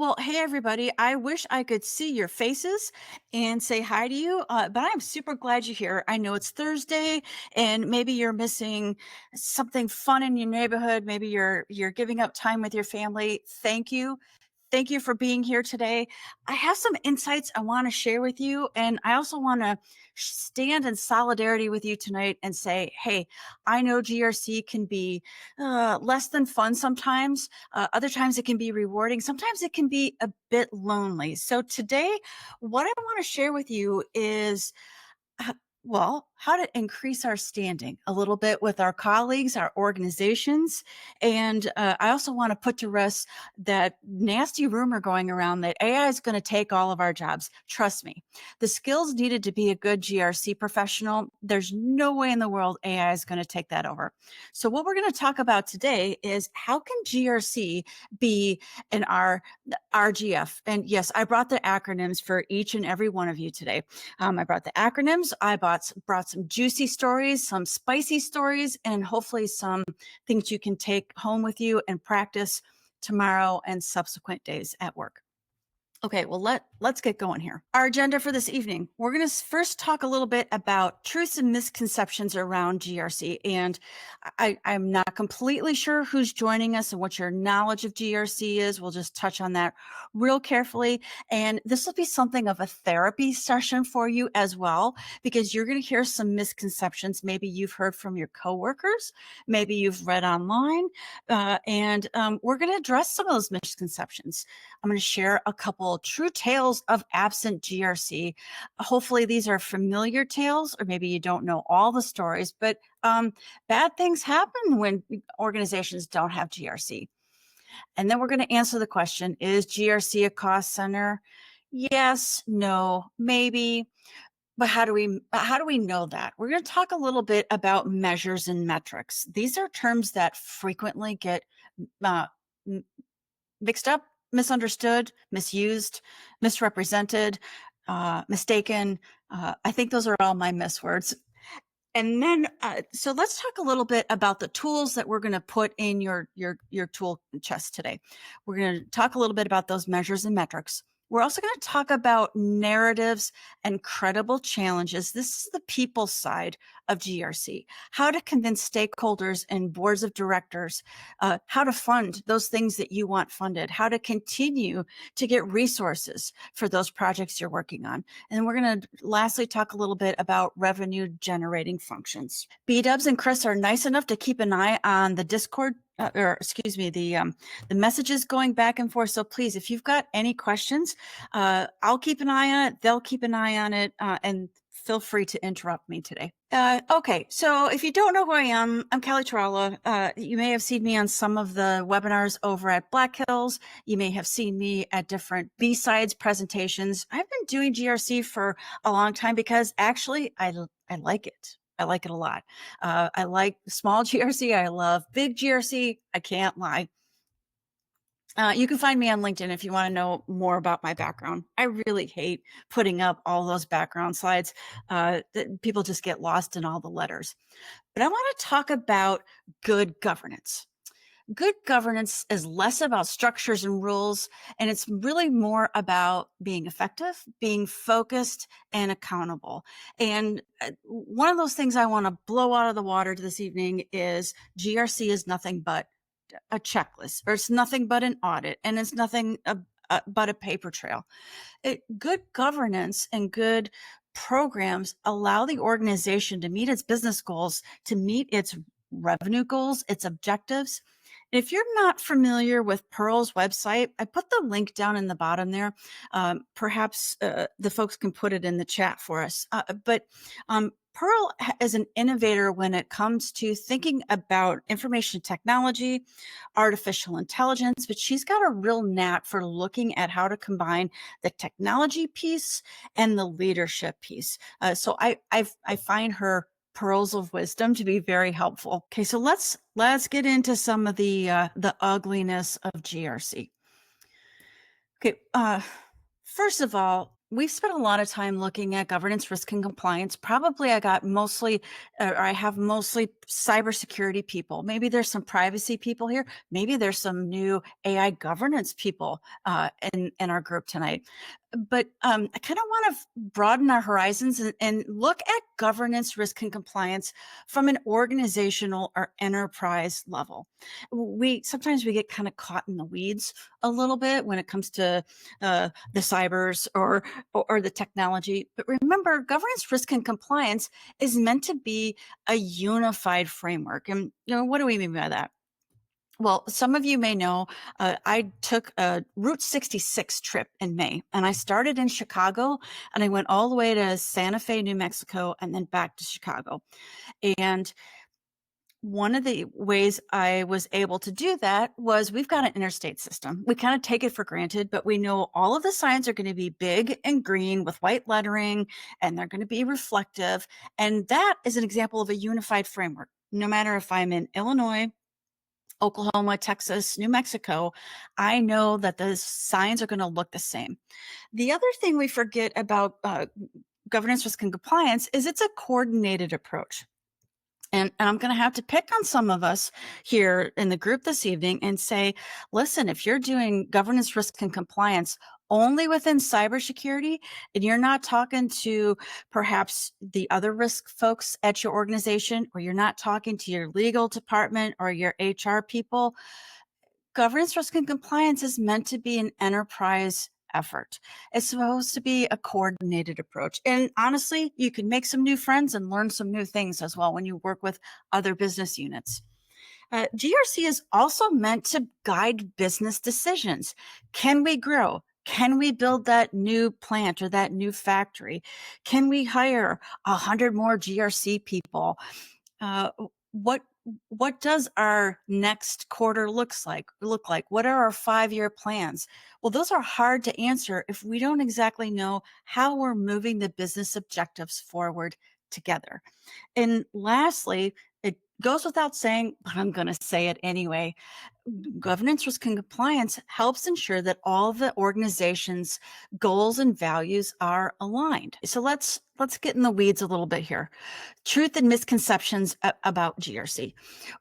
Well, hey, everybody. I wish I could see your faces and say hi to you, but I'm super glad you're here. I know it's Thursday and maybe you're missing something fun in your neighborhood. Maybe you're giving up time with your family. Thank you. Thank you for being here today. I have some insights I want to share with you. And I also want to stand in solidarity with you tonight and say, hey, I know GRC can be less than fun sometimes. Other times it can be rewarding. Sometimes it can be a bit lonely. So today, what I want to share with you is uh, how to increase our standing a little bit with our colleagues, our organizations. And I also want to put to rest that nasty rumor going around that AI is going to take all of our jobs. Trust me, the skills needed to be a good GRC professional, there's no way in the world AI is going to take that over. So, what we're going to talk about today is how can GRC be in our RGF? And yes, I brought the acronyms for each and every one of you today. I brought the acronyms. I brought some juicy stories, some spicy stories, and hopefully some things you can take home with you and practice tomorrow and subsequent days at work. Okay, well, let's get going here. Our agenda for this evening, we're going to first talk a little bit about truths and misconceptions around GRC. And I'm not completely sure who's joining us and what your knowledge of GRC is. We'll just touch on that real carefully. And this will be something of a therapy session for you as well, because you're going to hear some misconceptions. Maybe you've heard from your coworkers, maybe you've read online, and we're going to address some of those misconceptions. I'm going to share a couple true tales of absent GRC. Hopefully, these are familiar tales, or maybe you don't know all the stories, but bad things happen when organizations don't have GRC. And then we're going to answer the question, is GRC a cost center? Yes, no, maybe. But how do we know that? We're going to talk a little bit about measures and metrics. These are terms that frequently get uh, mixed up, misunderstood, misused, misrepresented, mistaken. I think those are all my miss words. And then, so let's talk a little bit about the tools that we're going to put in your tool chest today. We're going to talk a little bit about those measures and metrics. We're also going to talk about narratives and credible challenges. This is the people side of GRC, how to convince stakeholders and boards of directors, how to fund those things that you want funded, how to continue to get resources for those projects you're working on. And we're going to lastly talk a little bit about revenue generating functions. B Dubs and Chris are nice enough to keep an eye on the Discord, the messages going back and forth. So please, if you've got any questions, I'll keep an eye on it. They'll keep an eye on it, and feel free to interrupt me today. Okay, so if you don't know who I am, I'm Kelli Tralla. You may have seen me on some of the webinars over at Black Hills. You may have seen me at different B-Sides presentations. I've been doing GRC for a long time because actually I like it. I like it a lot. I like small GRC. I love big GRC. I can't lie. You can find me on LinkedIn if you want to know more about my background. I really hate putting up all those background slides. People just get lost in all the letters. But I want to talk about good governance. Good governance is less about structures and rules, and it's really more about being effective, being focused, and accountable. And one of those things I want to blow out of the water this evening is GRC is nothing but a checklist, or it's nothing but an audit, and it's nothing but a paper trail. Good governance and good programs allow the organization to meet its business goals, to meet its revenue goals, its objectives. If you're not familiar with Pearl's website, I put the link down in the bottom there. Perhaps the folks can put it in the chat for us. But Pearl is an innovator when it comes to thinking about information technology, artificial intelligence, but she's got a real knack for looking at how to combine the technology piece and the leadership piece. So I find her pearls of wisdom to be very helpful. Okay, so let's get into some of the ugliness of GRC. Okay, first of all, We've spent a lot of time looking at governance, risk, and compliance. Probably I got mostly, or I have mostly cybersecurity people. Maybe there's some privacy people here. Maybe there's some new AI governance people in our group tonight. But I kind of want to broaden our horizons and look at governance, risk, and compliance from an organizational or enterprise level. We sometimes we get kind of caught in the weeds a little bit when it comes to the cybers or the technology. But remember, governance, risk, and compliance is meant to be a unified framework. And what do we mean by that? Well, some of you may know I took a Route 66 trip in May, and I started in Chicago and I went all the way to Santa Fe, New Mexico, and then back to Chicago. And one of the ways I was able to do that was we've got an interstate system. We kind of take it for granted, but we know all of the signs are going to be big and green with white lettering, and they're going to be reflective. And that is an example of a unified framework. No matter if I'm in Illinois, Oklahoma, Texas, New Mexico, I know that the signs are going to look the same. The other thing we forget about governance, risk, and compliance is it's a coordinated approach. And I'm going to have to pick on some of us here in the group this evening and say, listen, if you're doing governance, risk, and compliance only within cybersecurity, and you're not talking to perhaps the other risk folks at your organization, or you're not talking to your legal department or your HR people, governance, risk, and compliance is meant to be an enterprise effort. It's supposed to be a coordinated approach. And honestly, you can make some new friends and learn some new things as well when you work with other business units. GRC is also meant to guide business decisions. Can we grow? Can we build that new plant or that new factory? Can we hire 100 more GRC people? Uh, what what does our next quarter look like? What are our 5-year plans? Well, those are hard to answer if we don't exactly know how we're moving the business objectives forward together. And lastly, it goes without saying, but I'm going to say it anyway. Governance, risk, and compliance helps ensure that all the organization's goals and values are aligned. So let's get in the weeds a little bit here. Truth and misconceptions about GRC.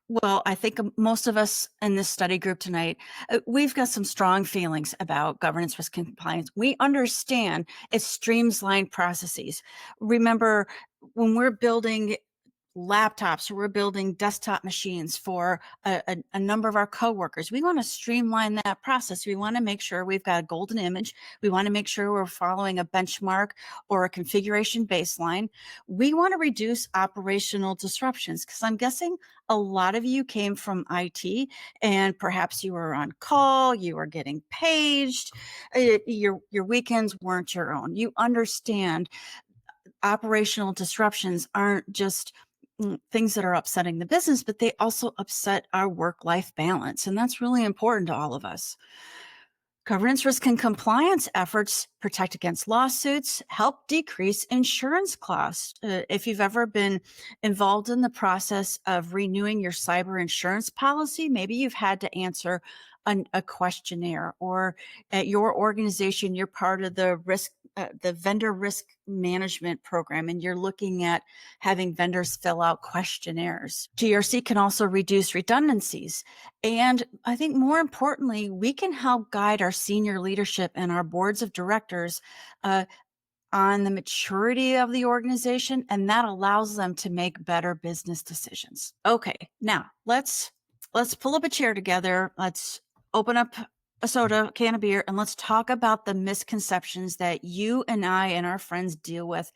Well, I think most of us in this study group tonight, we've got some strong feelings about governance, risk, and compliance. We understand it streamlines processes. Remember, when we're building laptops or we're building desktop machines for a number of our coworkers, we want to streamline that process. We want to make sure we've got a golden image. We want to make sure we're following a benchmark or a configuration baseline. We want to reduce operational disruptions because I'm guessing a lot of you came from IT and perhaps you were on call, you were getting paged, your weekends weren't your own. You understand operational disruptions aren't just things that are upsetting the business, but they also upset our work-life balance. And that's really important to all of us. Governance, risk, and compliance efforts protect against lawsuits, help decrease insurance costs. If you've ever been involved in the process of renewing your cyber insurance policy, maybe you've had to answer a questionnaire, or at your organization, you're part of the vendor risk management program, and you're looking at having vendors fill out questionnaires. GRC can also reduce redundancies. And I think more importantly, we can help guide our senior leadership and our boards of directors on the maturity of the organization, and that allows them to make better business decisions. Okay, now let's pull up a chair together. Let's open up a soda, can of beer, and let's talk about the misconceptions that you and I and our friends deal with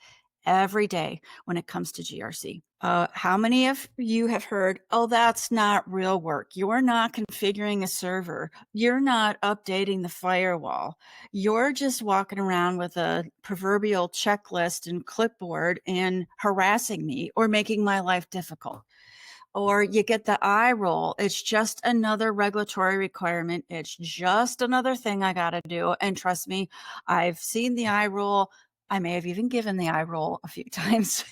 every day when it comes to GRC. How many of you have heard, oh, that's not real work. You're not configuring a server. You're not updating the firewall. You're just walking around with a proverbial checklist and clipboard and harassing me or making my life difficult. Or you get the eye roll. It's just another regulatory requirement. It's just another thing I got to do. And trust me, I've seen the eye roll. I may have even given the eye roll a few times.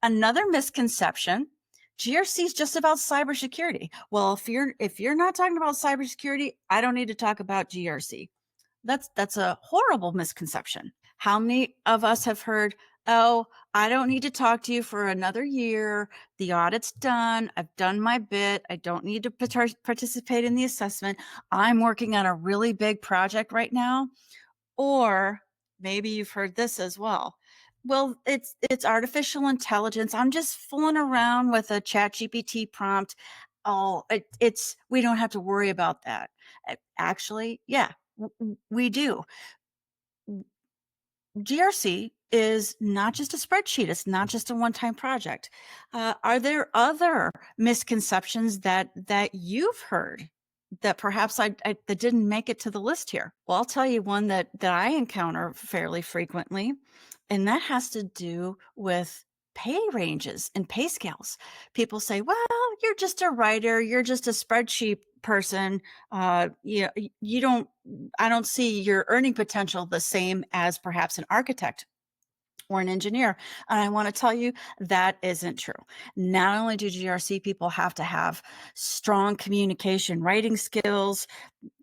Another misconception, GRC is just about cybersecurity. Well, if you're not talking about cybersecurity, I don't need to talk about GRC. That's a horrible misconception. How many of us have heard, "Oh, I don't need to talk to you for another year. The audit's done. I've done my bit. I don't need to participate in the assessment. I'm working on a really big project right now." Or maybe you've heard this as well. "Well, it's artificial intelligence. I'm just fooling around with a chat GPT prompt. Oh, it's we don't have to worry about that." Actually, yeah, we do. GRC is not just a spreadsheet. It's not just a one-time project. Are there other misconceptions that you've heard that perhaps that didn't make it to the list here? Well, I'll tell you one that I encounter fairly frequently, and that has to do with pay ranges and pay scales. People say, "Well, you're just a writer. You're just a spreadsheet person. You don't I don't see your earning potential the same as perhaps an architect or an engineer." And I want to tell you that isn't true. Not only do GRC people have to have strong communication, writing skills,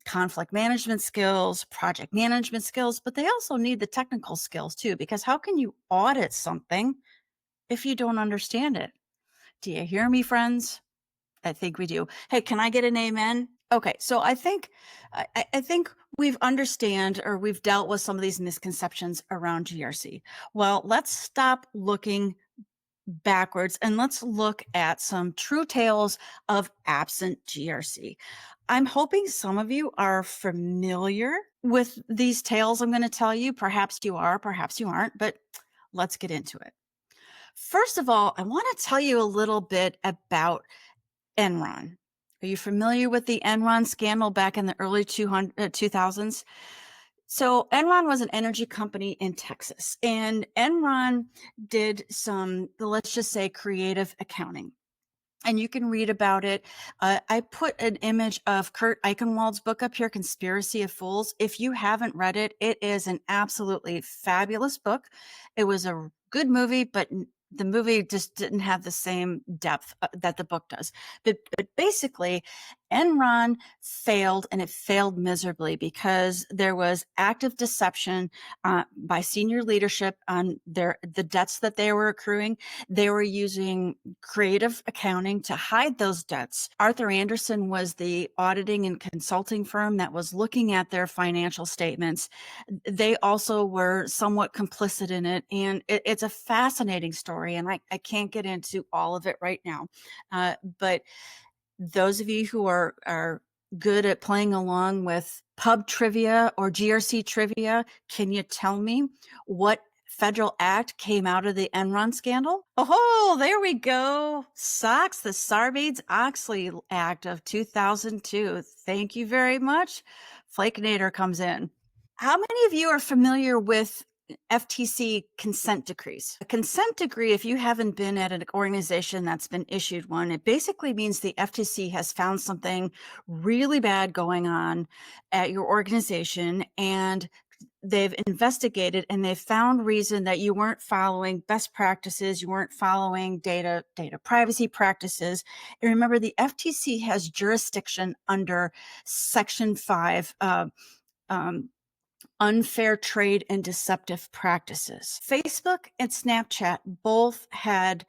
conflict management skills, project management skills, but they also need the technical skills too, because how can you audit something if you don't understand it? Do you hear me, friends? I think we do. Hey, can I get an amen? Okay, so I think we've dealt with some of these misconceptions around GRC. Well, let's stop looking backwards and let's look at some true tales of absent GRC. I'm hoping some of you are familiar with these tales I'm going to tell you. Perhaps you are, perhaps you aren't, but let's get into it. First of all, I want to tell you a little bit about Enron. Are you familiar with the Enron scandal back in the early 2000s? So Enron was an energy company in Texas, and Enron did some, let's just say, creative accounting. And you can read about it. I put an image of Kurt Eichenwald's book up here, Conspiracy of Fools. If you haven't read it, it is an absolutely fabulous book. It was a good movie, but the movie just didn't have the same depth that the book does. But basically, Enron failed, and it failed miserably because there was active deception by senior leadership on the debts that they were accruing. They were using creative accounting to hide those debts. Arthur Andersen was the auditing and consulting firm that was looking at their financial statements. They also were somewhat complicit in it, and it's a fascinating story, and I can't get into all of it right now. But those of you who are good at playing along with pub trivia or GRC trivia, can you tell me what federal act came out of the Enron scandal? Oh, there we go. SOX, the Sarbanes-Oxley Act of 2002. Thank you very much. Flakinator comes in. How many of you are familiar with FTC consent decrees? A consent decree, if you haven't been at an organization that's been issued one, it basically means the FTC has found something really bad going on at your organization, and they've investigated and they've found reason that you weren't following best practices, you weren't following data privacy practices. And remember, the FTC has jurisdiction under Section 5, unfair trade and deceptive practices. Facebook and Snapchat both had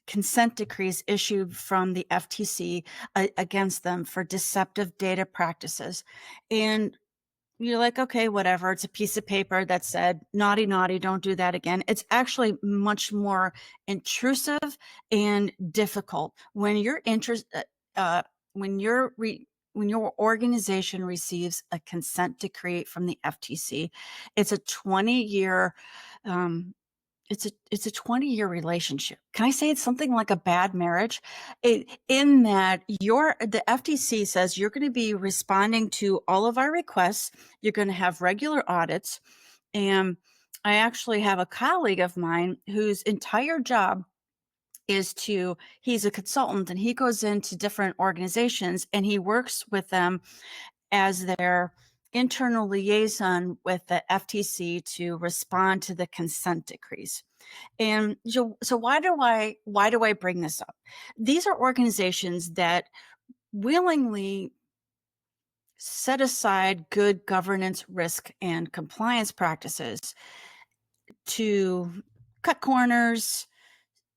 consent decrees issued from the FTC against them for deceptive data practices. And you're like, okay, whatever. It's a piece of paper that said, naughty, naughty, don't do that again. It's actually much more intrusive and difficult when you're when you're when your organization receives a consent decree from the FTC. It's a 20-year it's a 20-year relationship. Can I say it's something like a bad marriage? In that the FTC says you're going to be responding to all of our requests. You're going to have regular audits. And I actually have a colleague of mine whose entire job he's a consultant, and he goes into different organizations and he works with them as their internal liaison with the FTC to respond to the consent decrees. And so why do I bring this up? These are organizations that willingly set aside good governance, risk, and compliance practices to cut corners,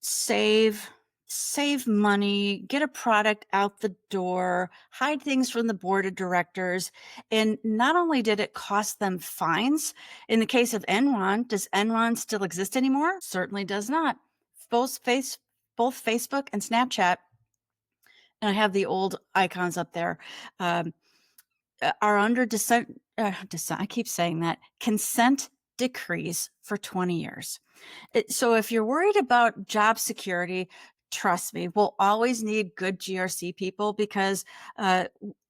save save money, get a product out the door, hide things from the board of directors. And not only did it cost them fines, in the case of Enron, does Enron still exist anymore? Certainly does not. Both face both Facebook and Snapchat, and I have the old icons up there, um, are under dissent, I keep saying that, consent decrees for 20 years. So if you're worried about job security, trust me, we'll always need good GRC people because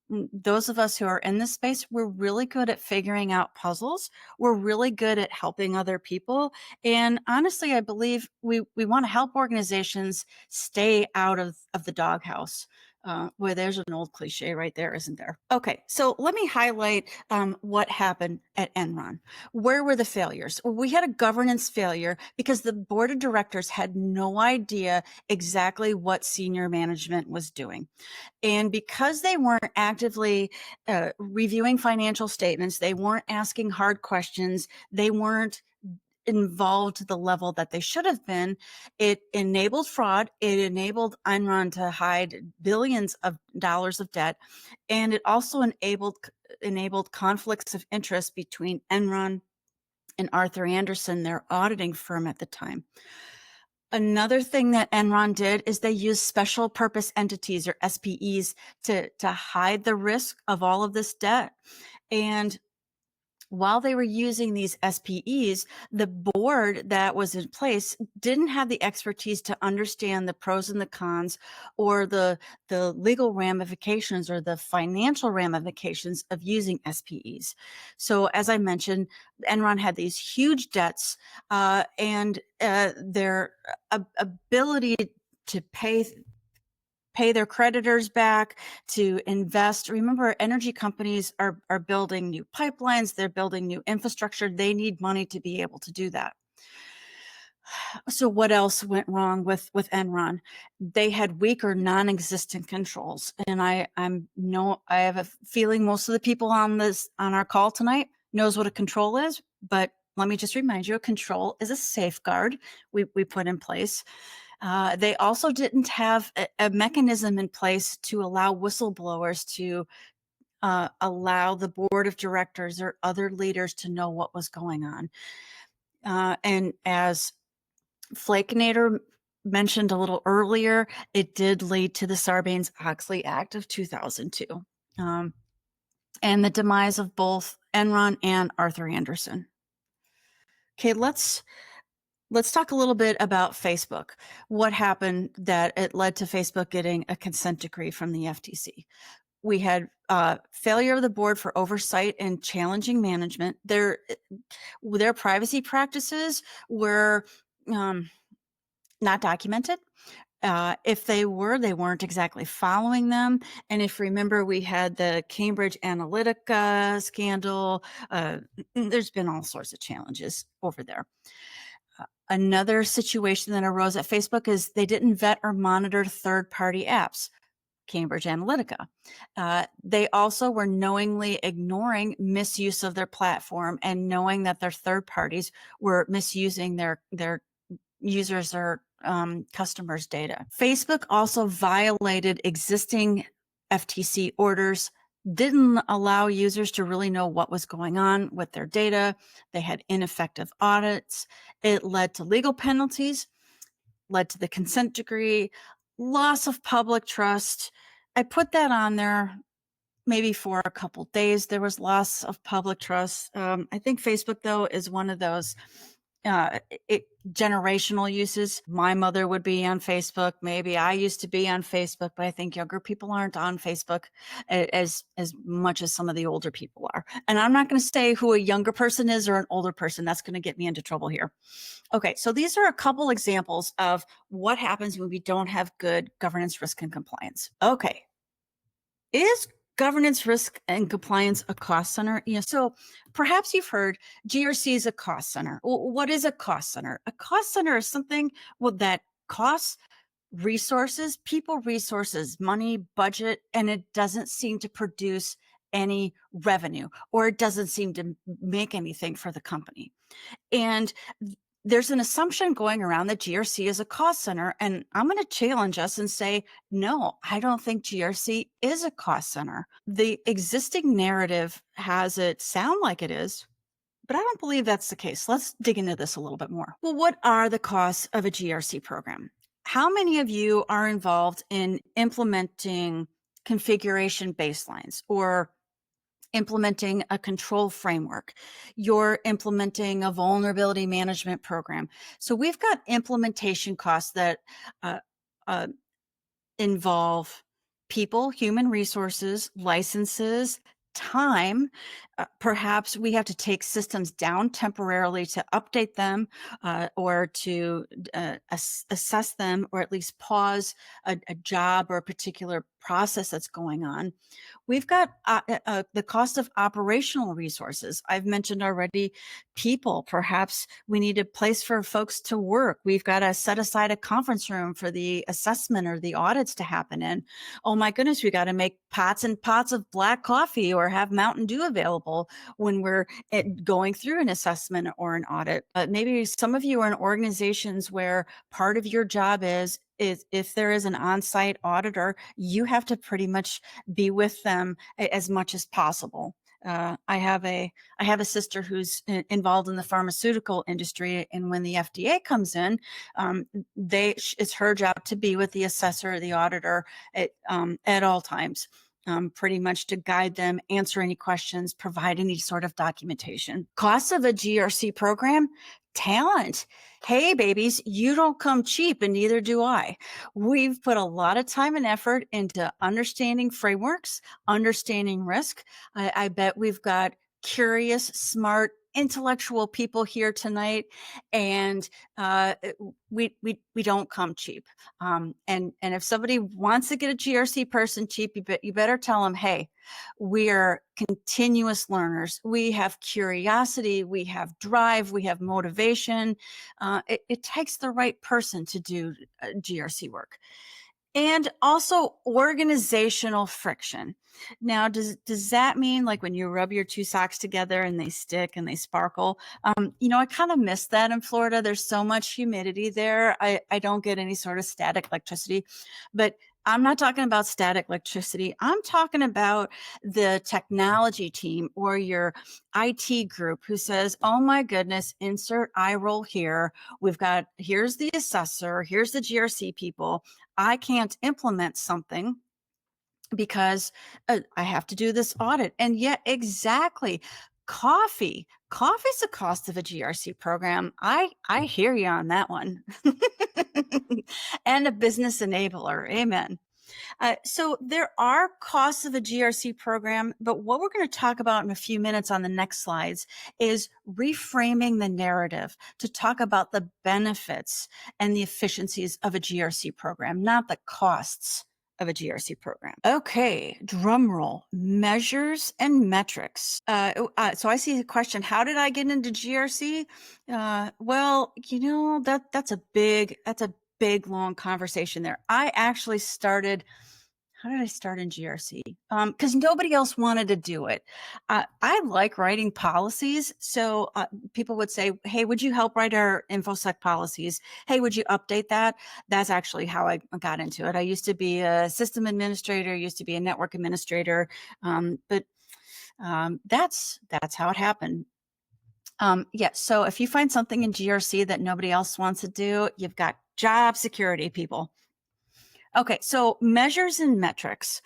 those of us who are in this space, we're really good at figuring out puzzles. We're really good at helping other people. And honestly, I believe we want to help organizations stay out of the doghouse. Well, there's an old cliche right there, isn't there? Okay, so let me highlight what happened at Enron. Where were the failures? Well, we had a governance failure because the board of directors had no idea exactly what senior management was doing. And because they weren't actively reviewing financial statements, they weren't asking hard questions, they weren't involved to the level that they should have been, it enabled fraud. It enabled Enron to hide billions of dollars of debt. And it also enabled conflicts of interest between Enron and Arthur Andersen, their auditing firm at the time. Another thing that Enron did is they used special purpose entities or SPEs to hide the risk of all of this debt. And while they were using these SPEs, the board that was in place didn't have the expertise to understand the pros and the cons or the legal ramifications or the financial ramifications of using SPEs. So as I mentioned, Enron had these huge debts and their ability to pay their creditors back, to invest. Remember, energy companies are building new pipelines, they're building new infrastructure. They need money to be able to do that. So what else went wrong with Enron? They had weak or non-existent controls. And I have a feeling most of the people on our call tonight knows what a control is, but let me just remind you, a control is a safeguard we put in place. They also didn't have a mechanism in place to allow whistleblowers to allow the board of directors or other leaders to know what was going on. And as Flakinator mentioned a little earlier, it did lead to the Sarbanes-Oxley Act of 2002 and the demise of both Enron and Arthur Andersen. Okay, let's talk a little bit about Facebook. What happened that it led to Facebook getting a consent decree from the FTC? We had failure of the board for oversight and challenging management. Their privacy practices were not documented. If they were, they weren't exactly following them. And if you remember, we had the Cambridge Analytica scandal. There's been all sorts of challenges over there. Another situation that arose at Facebook is they didn't vet or monitor third-party apps, Cambridge Analytica. They also were knowingly ignoring misuse of their platform and knowing that their third parties were misusing their users or customers' data. Facebook also violated existing FTC orders, didn't allow users to really know what was going on with their data. They had ineffective audits. It led to legal penalties, led to the consent decree, loss of public trust. I put that on there maybe for a couple days. There was loss of public trust. I think Facebook, though, is one of those generational uses. My mother would be on Facebook. Maybe I used to be on Facebook, but I think younger people aren't on Facebook as much as some of the older people are. And I'm not going to say who a younger person is or an older person. That's going to get me into trouble here. Okay, so these are a couple examples of what happens when we don't have good governance, risk, and compliance. Okay, is governance, risk, and compliance a cost center? Yeah, so perhaps you've heard GRC is a cost center. Well, what is a cost center? A cost center is something that costs resources, people resources, money, budget, and it doesn't seem to produce any revenue, or it doesn't seem to make anything for the company. And there's an assumption going around that GRC is a cost center. And I'm going to challenge us and say, no, I don't think GRC is a cost center. The existing narrative has it sound like it is, but I don't believe that's the case. Let's dig into this a little bit more. Well, what are the costs of a GRC program? How many of you are involved in implementing configuration baselines or implementing a control framework? You're implementing a vulnerability management program. So we've got implementation costs that uh, uh, involve people, human resources, licenses, time. Perhaps we have to take systems down temporarily to update them, or to assess them, or at least pause a job or a particular process that's going on. We've got the cost of operational resources. I've mentioned already people. Perhaps we need a place for folks to work. We've got to set aside a conference room for the assessment or the audits to happen in. Oh my goodness, we got to make pots and pots of black coffee or have Mountain Dew available when we're going through an assessment or an audit. Maybe some of you are in organizations where part of your job is if there is an on-site auditor, you have to pretty much be with them as much as possible. I have a sister who's involved in the pharmaceutical industry, and when the FDA comes in, it's her job to be with the assessor or the auditor at all times. Pretty much to guide them, answer any questions, provide any sort of documentation. Costs of a GRC program, talent. Hey, babies, you don't come cheap, and neither do I. We've put a lot of time and effort into understanding frameworks, understanding risk. I bet we've got curious, smart, intellectual people here tonight, and we don't come cheap. And if somebody wants to get a GRC person cheap, you better tell them, hey, we are continuous learners. We have curiosity, we have drive, we have motivation. It takes the right person to do GRC work. And also organizational friction. Now, does that mean like when you rub your two socks together and they stick and they sparkle? I kind of miss that in Florida. There's so much humidity there. I don't get any sort of static electricity, but I'm not talking about static electricity. I'm talking about the technology team or your IT group who says, oh my goodness, insert eye roll here. Here's the assessor, here's the GRC people. I can't implement something because I have to do this audit. And yet, exactly, coffee's the cost of a GRC program. I hear you on that one. And a business enabler. Amen. So there are costs of a GRC program, but what we're going to talk about in a few minutes on the next slides is reframing the narrative to talk about the benefits and the efficiencies of a GRC program, not the costs of a GRC program. Okay, drum roll, measures and metrics. So I see the question, how did I get into GRC? Well, that's a big, long conversation there. I actually started, how did I start in GRC? Because nobody else wanted to do it. I like writing policies. So people would say, hey, would you help write our InfoSec policies? Hey, would you update that? That's actually how I got into it. I used to be a system administrator, used to be a network administrator. But that's how it happened. Yeah, so if you find something in GRC that nobody else wants to do, you've got job security, people. Okay, so measures and metrics.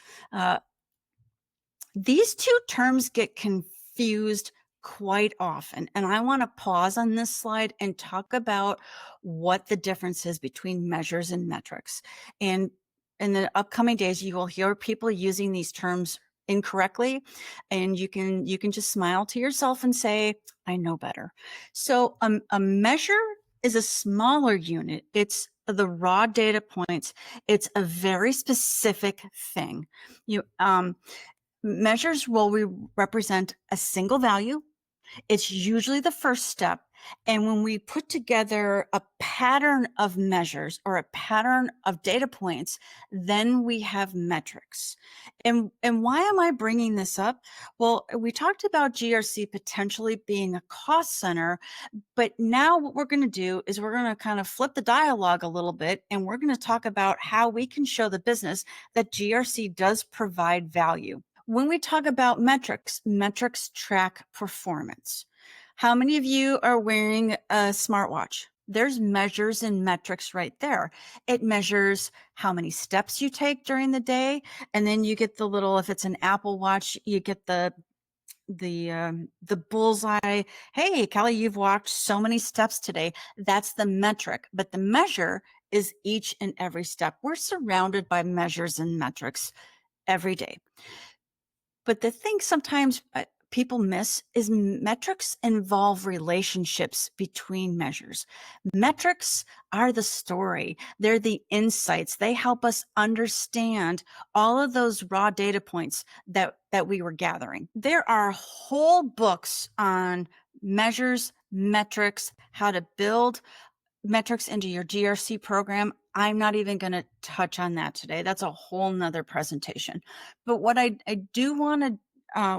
These two terms get confused quite often, and I want to pause on this slide and talk about what the difference is between measures and metrics. And in the upcoming days, you will hear people using these terms incorrectly, and you can just smile to yourself and say, I know better. So a measure is a smaller unit. It's the raw data points. It's a very specific thing. Measures will represent a single value, It's usually the first step. And when we put together a pattern of measures or a pattern of data points, then we have metrics. And why am I bringing this up? Well, we talked about GRC potentially being a cost center, but now what we're going to do is we're going to kind of flip the dialogue a little bit, and we're going to talk about how we can show the business that GRC does provide value. When we talk about metrics, metrics track performance. How many of you are wearing a smartwatch? There's measures and metrics right there. It measures how many steps you take during the day, and then you get the little, if it's an Apple Watch, you get the bullseye. Hey, Kelly, you've walked so many steps today. That's the metric, but the measure is each and every step. We're surrounded by measures and metrics every day. But the thing sometimes people miss is metrics involve relationships between measures. Metrics are the story. They're the insights. They help us understand all of those raw data points that we were gathering. There are whole books on measures, metrics, how to build metrics into your GRC program. I'm not even going to touch on that today. That's a whole nother presentation. But what I do want to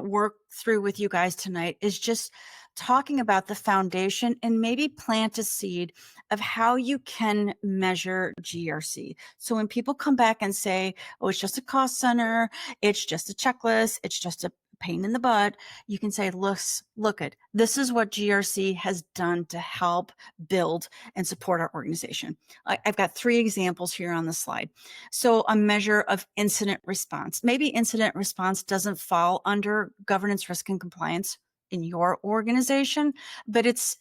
work through with you guys tonight is just talking about the foundation and maybe plant a seed of how you can measure GRC. So when people come back and say, oh, it's just a cost center, it's just a checklist, it's just a pain in the butt, you can say, look at this is what GRC has done to help build and support our organization. I've got 3 examples here on the slide. So a measure of incident response. Maybe incident response doesn't fall under governance, risk, and compliance in your organization, but it's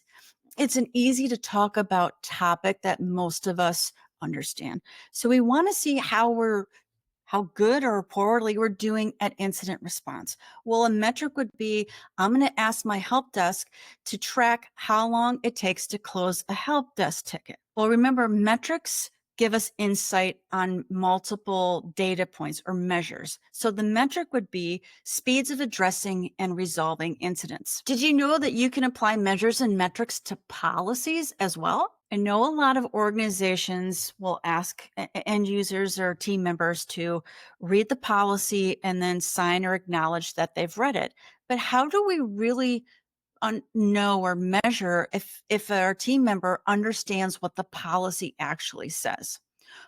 an easy to talk about topic that most of us understand. So we want to see how good or poorly we're doing at incident response. Well, a metric would be, I'm going to ask my help desk to track how long it takes to close a help desk ticket. Well, remember, metrics give us insight on multiple data points or measures. So the metric would be speeds of addressing and resolving incidents. Did you know that you can apply measures and metrics to policies as well? I know a lot of organizations will ask end users or team members to read the policy and then sign or acknowledge that they've read it. But how do we really know or measure if our team member understands what the policy actually says?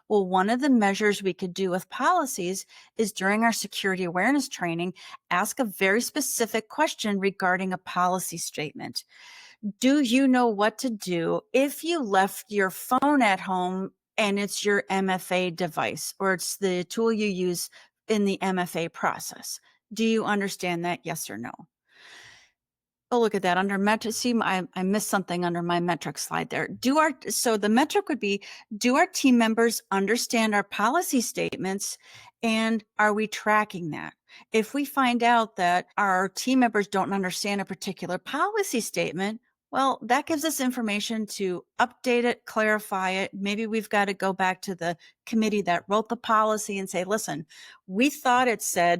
Well, one of the measures we could do with policies is during our security awareness training, ask a very specific question regarding a policy statement. Do you know what to do if you left your phone at home and it's your MFA device or it's the tool you use in the MFA process? Do you understand that? Yes or no? Oh, look at that. Under metric, see, I missed something under my metric slide there. So the metric would be, do our team members understand our policy statements, and are we tracking that? If we find out that our team members don't understand a particular policy statement, well, that gives us information to update it, clarify it. Maybe we've got to go back to the committee that wrote the policy and say, listen, we thought it said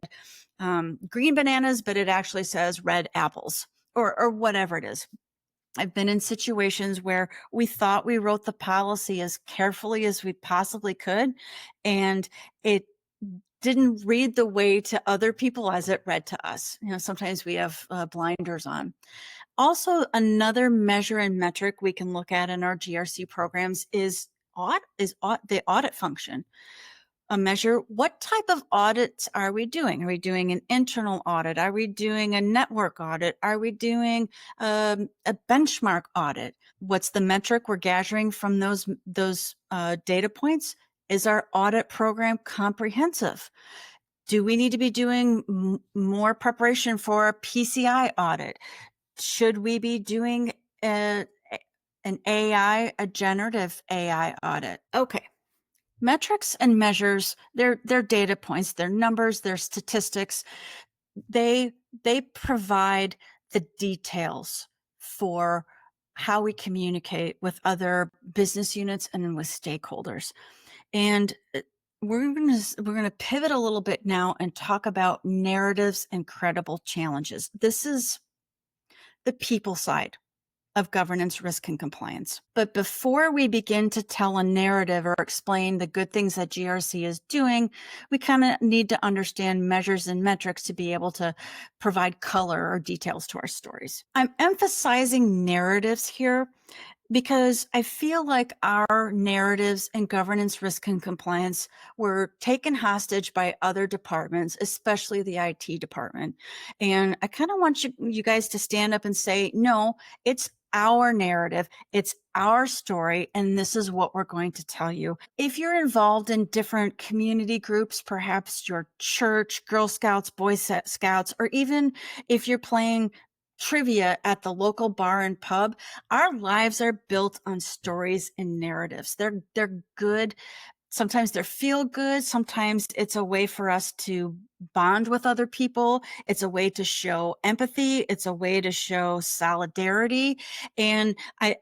green bananas, but it actually says red apples. Or whatever it is. I've been in situations where we thought we wrote the policy as carefully as we possibly could, and it didn't read the way to other people as it read to us. Sometimes we have blinders on. Also, another measure and metric we can look at in our GRC programs is the audit function. A measure, what type of audits are we doing? Are we doing an internal audit? Are we doing a network audit? Are we doing a benchmark audit? What's the metric we're gathering from those data points? Is our audit program comprehensive? Do we need to be doing more preparation for a PCI audit? Should we be doing an AI, a generative AI audit? Okay. Metrics and measures, they're data points, they're numbers, they're statistics. They provide the details for how we communicate with other business units and with stakeholders. And we're going to pivot a little bit now and talk about narratives and credible challenges. This is the people side of governance, risk, and compliance. But before we begin to tell a narrative or explain the good things that GRC is doing, we kind of need to understand measures and metrics to be able to provide color or details to our stories. I'm emphasizing narratives here because I feel like our narratives in governance, risk, and compliance were taken hostage by other departments, especially the IT department. And I kind of want you guys to stand up and say, no, it's our narrative, it's our story, and this is what we're going to tell you. If you're involved in different community groups, perhaps your church, Girl Scouts, Boy Scouts, or even if you're playing trivia at the local bar and pub, our lives are built on stories and narratives. They're good. Sometimes they're feel good. Sometimes it's a way for us to bond with other people. It's a way to show empathy. It's a way to show solidarity. And I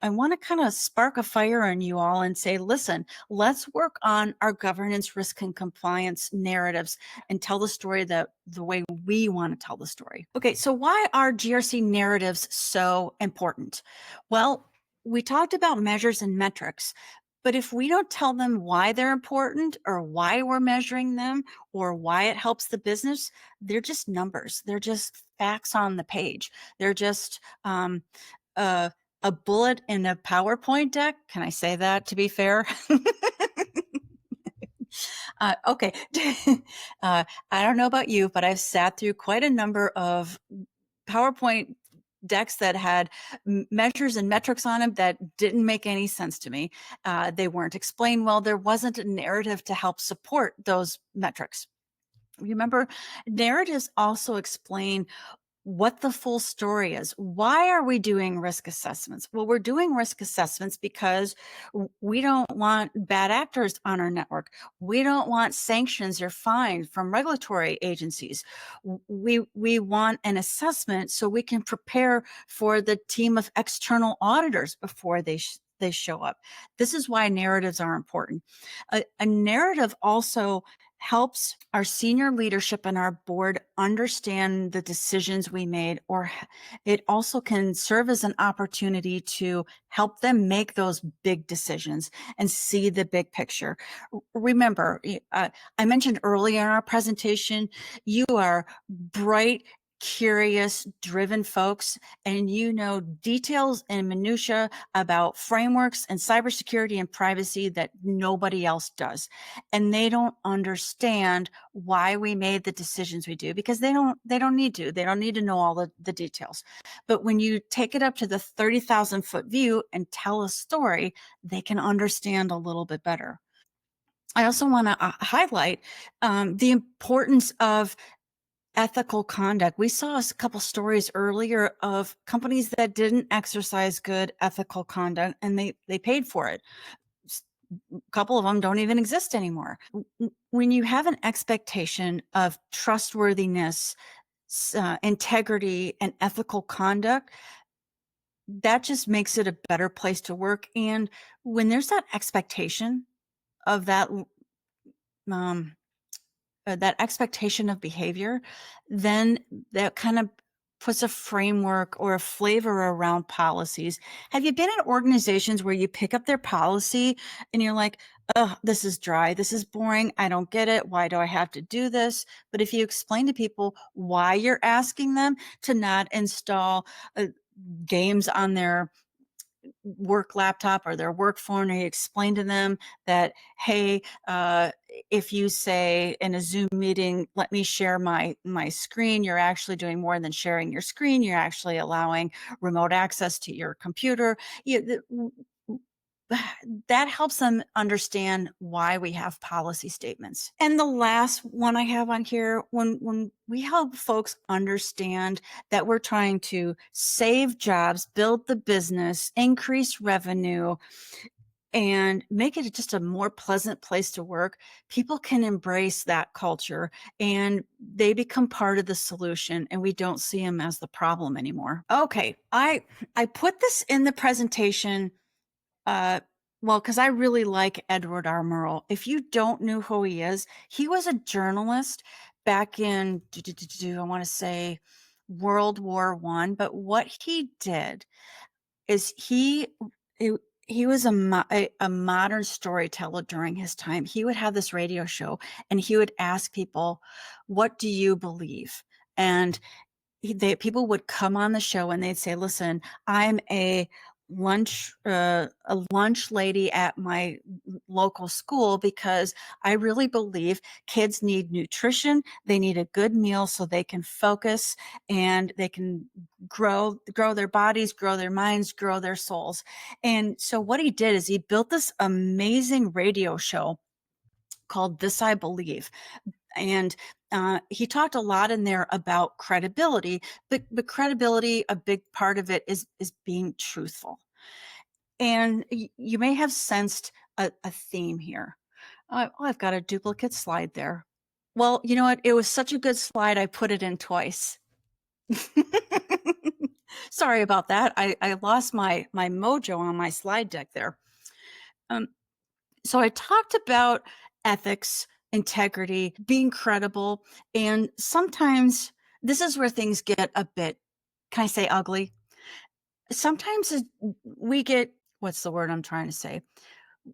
want to kind of spark a fire in you all and say, listen, let's work on our governance, risk, and compliance narratives and tell the story the way we want to tell the story. Okay, so why are GRC narratives so important? Well, we talked about measures and metrics. But if we don't tell them why they're important or why we're measuring them or why it helps the business, they're just numbers. They're just facts on the page. They're just uh, a bullet in a PowerPoint deck. Can I say that to be fair? Okay. I don't know about you, but I've sat through quite a number of PowerPoint decks that had measures and metrics on them that didn't make any sense to me. They weren't explained well. There wasn't a narrative to help support those metrics. Remember, narratives also explain what the full story is. Why are we doing risk assessments? Well, we're doing risk assessments because we don't want bad actors on our network. We don't want sanctions or fines from regulatory agencies. We want an assessment so we can prepare for the team of external auditors before they show up. This is why narratives are important. A narrative also helps our senior leadership and our board understand the decisions we made, or it also can serve as an opportunity to help them make those big decisions and see the big picture. Remember, I mentioned earlier in our presentation, you are bright, curious, driven folks, and you know details and minutia about frameworks and cybersecurity and privacy that nobody else does. And they don't understand why we made the decisions we do because they don't need to. They don't need to know all the details. But when you take it up to the 30,000 foot view and tell a story, they can understand a little bit better. I also want to highlight the importance of ethical conduct. We saw a couple stories earlier of companies that didn't exercise good ethical conduct and they paid for it. A couple of them don't even exist anymore. When you have an expectation of trustworthiness, integrity, and ethical conduct, that just makes it a better place to work. And when there's that expectation of um, that expectation of behavior, then that kind of puts a framework or a flavor around policies. Have you been in organizations where you pick up their policy and you're like, oh, this is dry, this is boring, I don't get it, why do I have to do this? But if you explain to people why you're asking them to not install games on their work laptop or their work phone, and you explain to them that, hey, if you say in a Zoom meeting, let me share my screen, you're actually doing more than sharing your screen. You're actually allowing remote access to your computer. That helps them understand why we have policy statements. And the last one I have on here, when we help folks understand that we're trying to save jobs, build the business, increase revenue, and make it just a more pleasant place to work, people can embrace that culture and they become part of the solution, and we don't see them as the problem anymore. Okay, I put this in the presentation well, because I really like Edward R. Murrow. If you don't know who he is, he was a journalist back in, I want to say World War I, but what he did is he he was a modern storyteller during his time. He would have this radio show and he would ask people, "What do you believe?" And people would come on the show and they'd say, "Listen, I'm a lunch lady at my local school because I really believe kids need nutrition. They need a good meal so they can focus and they can grow their bodies, grow their minds, grow their souls." And so what he did is he built this amazing radio show called This I Believe. And he talked a lot in there about credibility, but credibility, a big part of it is being truthful. And you may have sensed a theme here. Oh, I've got a duplicate slide there. Well, you know what? It was such a good slide, I put it in twice. Sorry about that. I lost my mojo on my slide deck there. Um, so I talked about ethics, integrity, being credible, and sometimes this is where things get a bit, can I say ugly? Sometimes we get, what's the word I'm trying to say?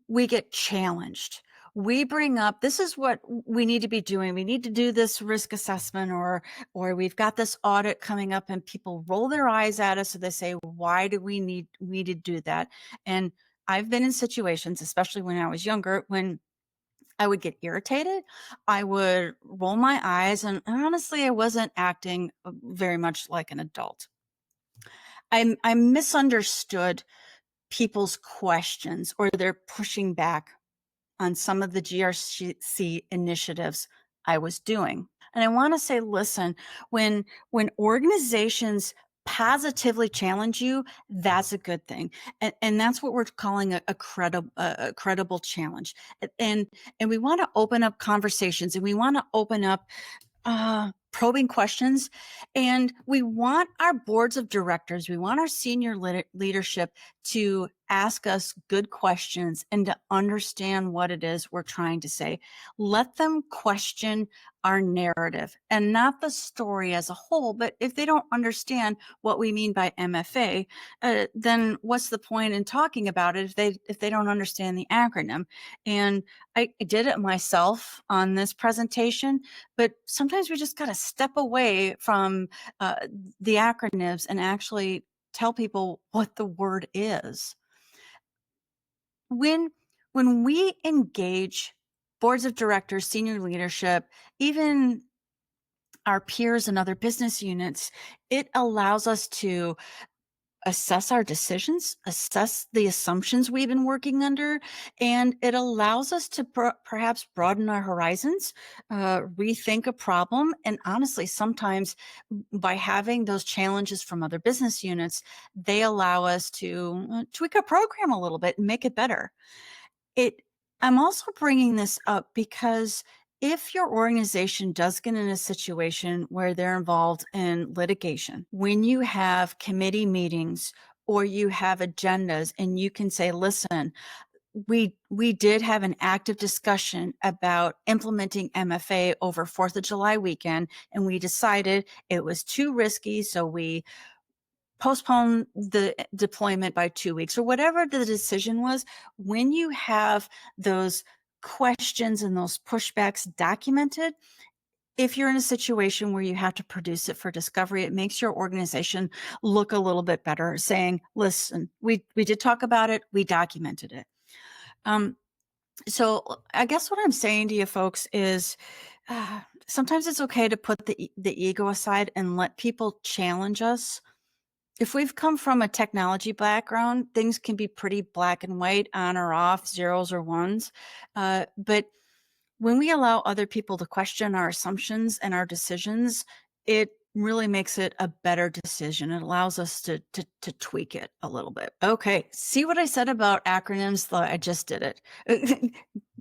We get challenged. We bring up, this is what we need to be doing. We need to do this risk assessment, or we've got this audit coming up, and people roll their eyes at us. So they say, why do we need to do that? And I've been in situations, especially when I was younger, when I would get irritated. I would roll my eyes, and honestly, I wasn't acting very much like an adult. I misunderstood people's questions, or they're pushing back on some of the GRC initiatives I was doing. And I want to say, listen, when organizations positively challenge you, that's a good thing. And that's what we're calling a credible challenge. And and we want to open up conversations, and we want to open up probing questions. And we want our boards of directors, we want our senior leadership to ask us good questions and to understand what it is we're trying to say. Let them question our narrative and not the story as a whole. But if they don't understand what we mean by MFA, then what's the point in talking about it if they don't understand the acronym? And I did it myself on this presentation, but sometimes we just got to step away from uh, the acronyms and actually tell people what the word is. When when we engage boards of directors, senior leadership, even our peers and other business units, it allows us to assess our decisions, assess the assumptions we've been working under, and it allows us to perhaps broaden our horizons, rethink a problem. And honestly, sometimes by having those challenges from other business units, they allow us to tweak a program a little bit and make it better. It I'm also bringing this up because if your organization does get in a situation where they're involved in litigation, when you have committee meetings or you have agendas and you can say, listen, we did have an active discussion about implementing MFA over 4th of July weekend, and we decided it was too risky, so we postpone the deployment by 2 weeks, or whatever the decision was. When you have those questions and those pushbacks documented, if you're in a situation where you have to produce it for discovery, it makes your organization look a little bit better, saying, listen, we did talk about it, we documented it. So I guess what I'm saying to you folks is sometimes it's okay to put the ego aside and let people challenge us. If we've come from a technology background, things can be pretty black and white, on or off, zeros or ones. But when we allow other people to question our assumptions and our decisions, it really makes it a better decision. It allows us to tweak it a little bit. Okay, see what I said about acronyms? I just did it.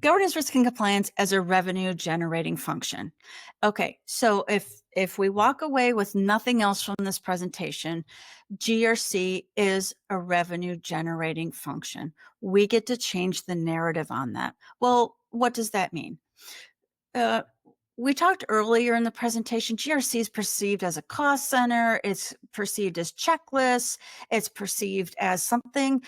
Governance, risk, and compliance as a revenue generating function. Okay, so if we walk away with nothing else from this presentation, GRC is a revenue generating function. We get to change the narrative on that. Well, what does that mean? Uh, We talked earlier in the presentation, GRC is perceived as a cost center. It's perceived as checklists. It's perceived as something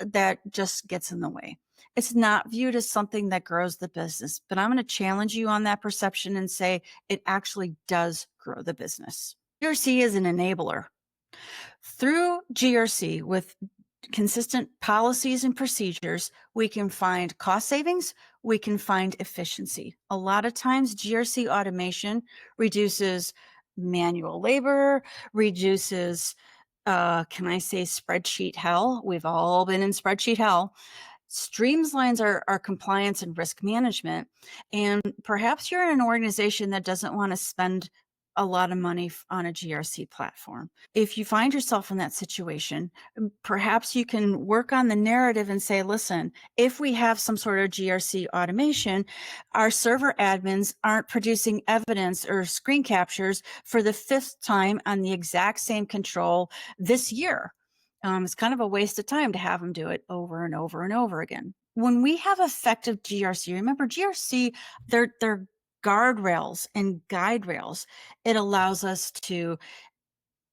that just gets in the way. It's not viewed as something that grows the business, but I'm going to challenge you on that perception and say it actually does grow the business. GRC is an enabler. Through GRC, with consistent policies and procedures, we can find cost savings, we can find efficiency. A lot of times, GRC automation reduces manual labor, reduces, can I say spreadsheet hell? We've all been in spreadsheet hell. Streamlines our compliance and risk management. And perhaps you're in an organization that doesn't want to spend a lot of money on a GRC platform. If you find yourself in that situation, perhaps you can work on the narrative and say, listen, if we have some sort of GRC automation, our server admins aren't producing evidence or screen captures for the 5th time on the exact same control this year. It's kind of a waste of time to have them do it over and over and over again. When we have effective GRC, remember GRC, they're guardrails and guide rails. It allows us to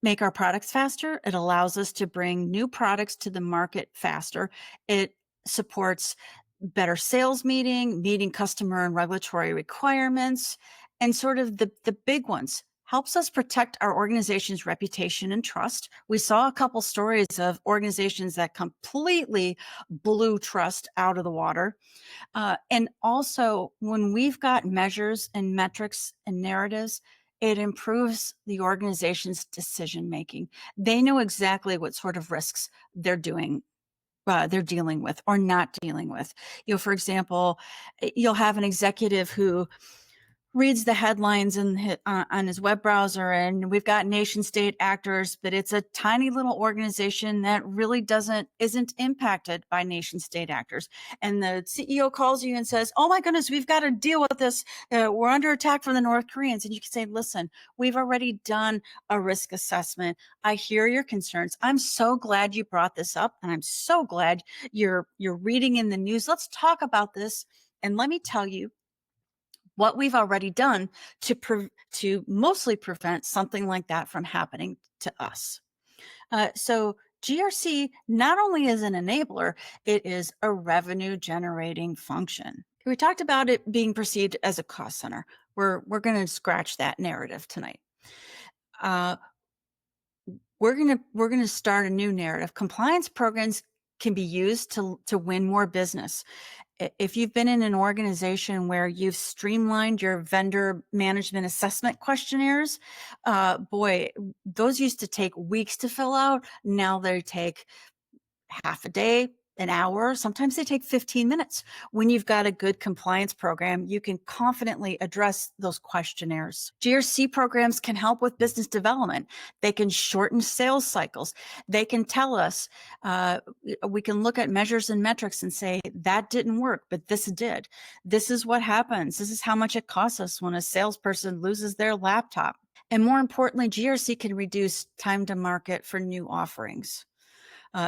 make our products faster. It allows us to bring new products to the market faster. It supports better sales meeting customer and regulatory requirements, and sort of the big ones. Helps us protect our organization's reputation and trust. We saw a couple stories of organizations that completely blew trust out of the water. And also, when we've got measures and metrics and narratives, it improves the organization's decision making. They know exactly what sort of risks they're dealing with or not dealing with. For example, you'll have an executive who reads the headlines on his web browser, and we've got nation state actors, but it's a tiny little organization that really isn't impacted by nation state actors. And the CEO calls you and says, oh my goodness, we've got to deal with this. We're under attack from the North Koreans. And you can say, listen, we've already done a risk assessment. I hear your concerns. I'm so glad you brought this up, and I'm so glad you're reading in the news. Let's talk about this. And let me tell you what we've already done to mostly prevent something like that from happening to us. So GRC not only is an enabler, it is a revenue generating function. We talked about it being perceived as a cost center. We're going to scratch that narrative tonight. We're going to start a new narrative. Compliance programs can be used to win more business. If you've been in an organization where you've streamlined your vendor management assessment questionnaires, those used to take weeks to fill out. Now they take half a day, an hour, sometimes they take 15 minutes. When you've got a good compliance program, you can confidently address those questionnaires. GRC programs can help with business development. They can shorten sales cycles. They can tell us, we can look at measures and metrics and say, that didn't work, but this did. This is what happens. This is how much it costs us when a salesperson loses their laptop. And more importantly, GRC can reduce time to market for new offerings.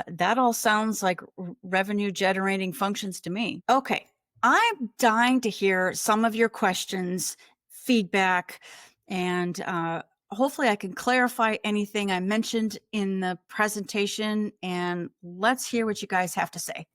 That all sounds like revenue generating functions to me. Okay, I'm dying to hear some of your questions, feedback, and hopefully I can clarify anything I mentioned in the presentation, and let's hear what you guys have to say.